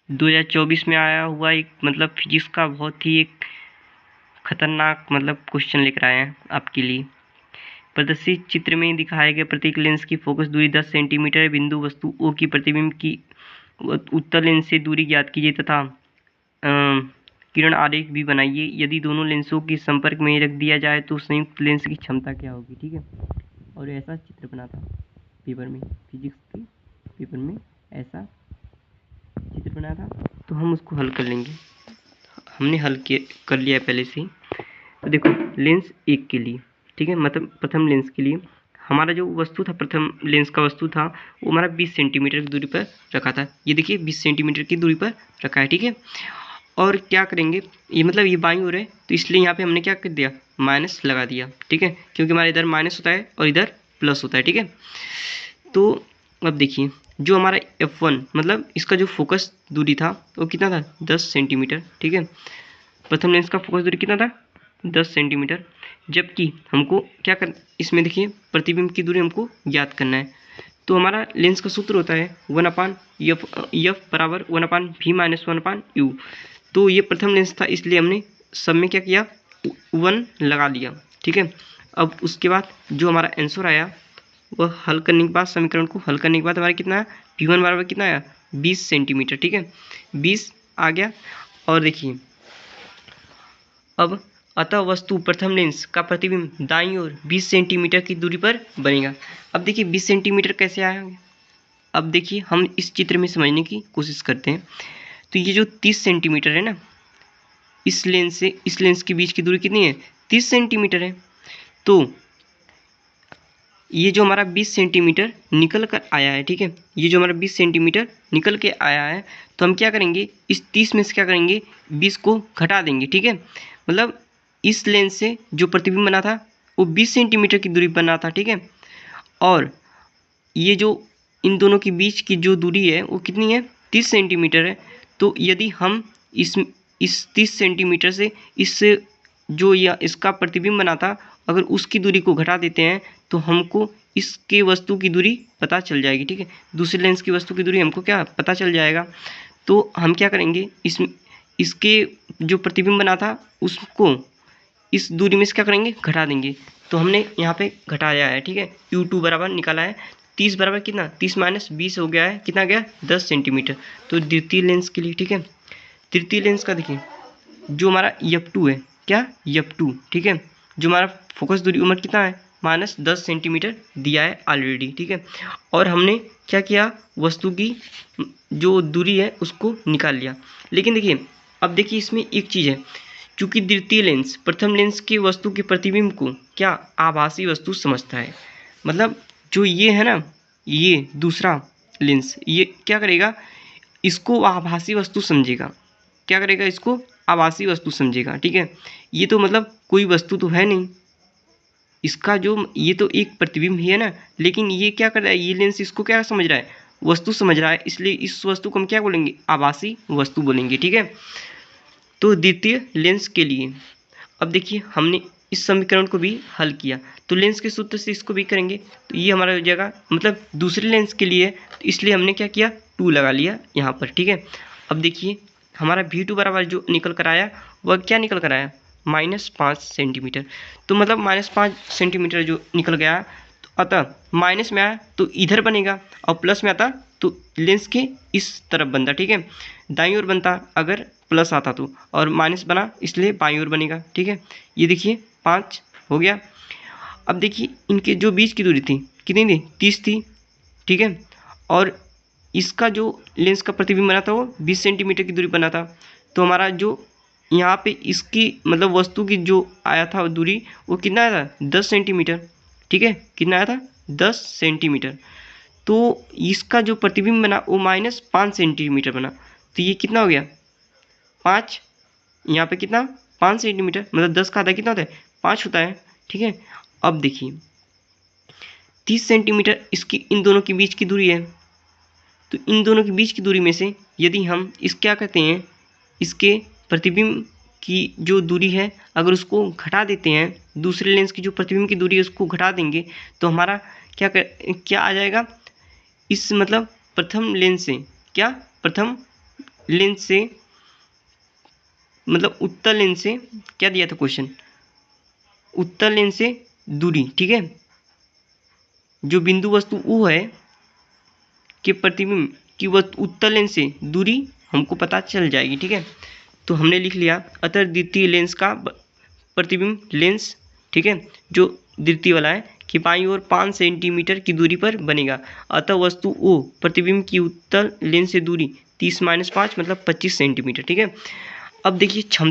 2024 में आया हुआ एक मतलब फिजिक्स का बहुत ही एक खतरनाक मतलब क्वेश्चन लेकर आए हैं आपके लिए। प्रदर्शित चित्र में दिखाए गए प्रत्येक लेंस की फोकस दूरी 10 सेंटीमीटर है। बिंदु वस्तु O की प्रतिबिंब की उत्तल लेंस से दूरी ज्ञात कीजिए तथा किरण आरेख भी बनाइए। यदि दोनों लेंसों के संपर्क में रख दिया जाए तो संयुक्त लेंस की क्षमता क्या होगी। ठीक है, और ऐसा चित्र बना था पेपर में, फिजिक्स के पेपर में ऐसा चित्र बना था, तो हम उसको हल कर लेंगे। हमने हल कर लिया है पहले से ही। तो देखो लेंस एक के लिए, ठीक है, मतलब प्रथम लेंस के लिए हमारा जो वस्तु था, प्रथम लेंस का वस्तु था वो हमारा 20 सेंटीमीटर की दूरी पर रखा था। ये देखिए 20 सेंटीमीटर की दूरी पर रखा है। ठीक है, और क्या करेंगे, ये मतलब ये बाईं ओर है तो इसलिए यहाँ पे हमने क्या कर दिया, माइनस लगा दिया। ठीक है, क्योंकि हमारा इधर माइनस होता है और इधर प्लस होता है। ठीक है, तो अब देखिए जो हमारा F1 मतलब इसका जो फोकस दूरी था वो कितना था, 10 सेंटीमीटर। ठीक है, प्रथम लेंस का फोकस दूरी कितना था, 10 सेंटीमीटर। जबकि हमको क्या कर, इसमें देखिए प्रतिबिंब की दूरी हमको ज्ञात करना है। तो हमारा लेंस का सूत्र होता है 1/F बराबर 1/V-1/U। तो ये प्रथम लेंस था इसलिए हमने सब में क्या किया, 1 लगा दिया। ठीक है, अब उसके बाद जो हमारा आंसर आया वह हल करने के बाद, समीकरण को हल करने के बाद हमारा कितना आया, V1 बराबर कितना आया, 20 सेंटीमीटर। ठीक है, 20 आ गया। और देखिए अब अतः वस्तु प्रथम लेंस का प्रतिबिंब दाईं ओर 20 सेंटीमीटर की दूरी पर बनेगा। अब देखिए 20 सेंटीमीटर कैसे आया। अब देखिए हम इस चित्र में समझने की कोशिश करते हैं। तो ये जो 30 सेंटीमीटर है ना, इस लेंस से इस लेंस के बीच की दूरी कितनी है, 30 सेंटीमीटर है। तो ये जो हमारा 20 सेंटीमीटर निकल कर आया है, ठीक है, ये जो हमारा 20 सेंटीमीटर निकल के आया है, तो हम क्या करेंगे, इस 30 में से क्या करेंगे, 20 को घटा देंगे। ठीक है, मतलब इस लेंस से जो प्रतिबिंब बना था वो 20 सेंटीमीटर की दूरी बना था। ठीक है, और ये जो इन दोनों के बीच की जो दूरी है वो कितनी है, 30 सेंटीमीटर है। तो यदि हम इस 30 सेंटीमीटर से इससे जो या इसका प्रतिबिंब बना था अगर उसकी दूरी को घटा देते हैं तो हमको इसके वस्तु की दूरी पता चल जाएगी। ठीक है, दूसरे लेंस की वस्तु की दूरी हमको क्या पता चल जाएगा। तो हम क्या करेंगे, इसके जो प्रतिबिंब बना था उसको इस दूरी में से क्या करेंगे, घटा देंगे। तो हमने यहाँ पे घटाया है। ठीक है, U2 बराबर निकाला है 30 बराबर कितना, 30 माइनस 20 हो गया है, कितना गया, 10 सेंटीमीटर। तो द्वितीय लेंस के लिए, ठीक है, तृतीय लेंस का देखिए जो हमारा F2 है, क्या F2, ठीक है, जो हमारा फोकस दूरी उम्र कितना है, माइनस 10 सेंटीमीटर दिया है ऑलरेडी। ठीक है, और हमने क्या किया, वस्तु की जो दूरी है उसको निकाल लिया। लेकिन देखिए अब देखिए इसमें एक चीज़ है, चूंकि द्वितीय लेंस प्रथम लेंस की वस्तु के प्रतिबिंब को क्या आभासी वस्तु समझता है। मतलब जो ये है ना, ये दूसरा लेंस ये क्या करेगा, इसको आभासी वस्तु समझेगा। क्या करेगा, इसको आभासी वस्तु समझेगा। ठीक है, ये तो मतलब कोई वस्तु तो है नहीं, इसका जो ये तो एक प्रतिबिंब ही है ना, लेकिन ये क्या कर रहा है, ये लेंस इसको क्या समझ रहा है, वस्तु समझ रहा है, इसलिए इस वस्तु को हम क्या बोलेंगे, आभासी वस्तु बोलेंगे। ठीक है, तो द्वितीय लेंस के लिए अब देखिए हमने इस समीकरण को भी हल किया, तो लेंस के सूत्र से इसको भी करेंगे तो ये हमारा हो जाएगा, मतलब दूसरे लेंस के लिए, तो इसलिए हमने क्या किया, 2 लगा लिया यहाँ पर। ठीक है, अब देखिए हमारा V2 बराबर जो निकल कर आया वह क्या निकल कर आया, -5 सेंटीमीटर। तो मतलब -5 सेंटीमीटर जो निकल गया, तो अतः माइनस में आया तो इधर बनेगा और प्लस में आता तो लेंस के इस तरफ बनता। ठीक है, दाईं ओर बनता अगर प्लस आता तो, और माइनस बना इसलिए बाईं ओर बनेगा। ठीक है, ये देखिए 5 हो गया। अब देखिए इनके जो बीच की दूरी थी कितनी थी, 30 थी। ठीक है, और इसका जो लेंस का प्रतिबिंब बना था वो 20 सेंटीमीटर की दूरी बना था। तो हमारा जो यहाँ पे इसकी मतलब वस्तु की जो आया था दूरी वो कितना आया था, 10 सेंटीमीटर। ठीक है, कितना आया था, 10 सेंटीमीटर। तो इसका जो प्रतिबिंब बना वो -5 सेंटीमीटर बना। तो ये कितना हो गया, 5, यहाँ पे कितना, 5 सेंटीमीटर, मतलब 10 का आधा कितना होता है, 5 होता है। ठीक है, अब देखिए 30 सेंटीमीटर इसकी इन दोनों के बीच की दूरी है, तो इन दोनों के बीच की दूरी में से यदि हम इस क्या कहते हैं, इसके प्रतिबिंब की जो दूरी है अगर उसको घटा देते हैं, दूसरे लेंस की जो प्रतिबिंब की दूरी है उसको घटा देंगे, तो हमारा क्या आ जाएगा, इस मतलब प्रथम लेंस से क्या, प्रथम लेंस से, मतलब उत्तल लेंस से, क्या दिया था क्वेश्चन, उत्तल लेंस से दूरी, ठीक है, जो बिंदु वस्तु U है कि प्रतिबिंब की उत्तल लेंस से दूरी हमको पता चल जाएगी, ठीक है। तो हमने लिख लिया अतः द्वितीय लेंस का प्रतिबिंब लेंस, ठीक है, जो द्वितीय वाला है कि बाईं ओर 5 सेंटीमीटर की दूरी पर बनेगा। अतः वस्तु O प्रतिबिंब की उत्तल लेंस से दूरी 30 - 5 मतलब 25 सेंटीमीटर, ठीक है। अब देखिए क्षमता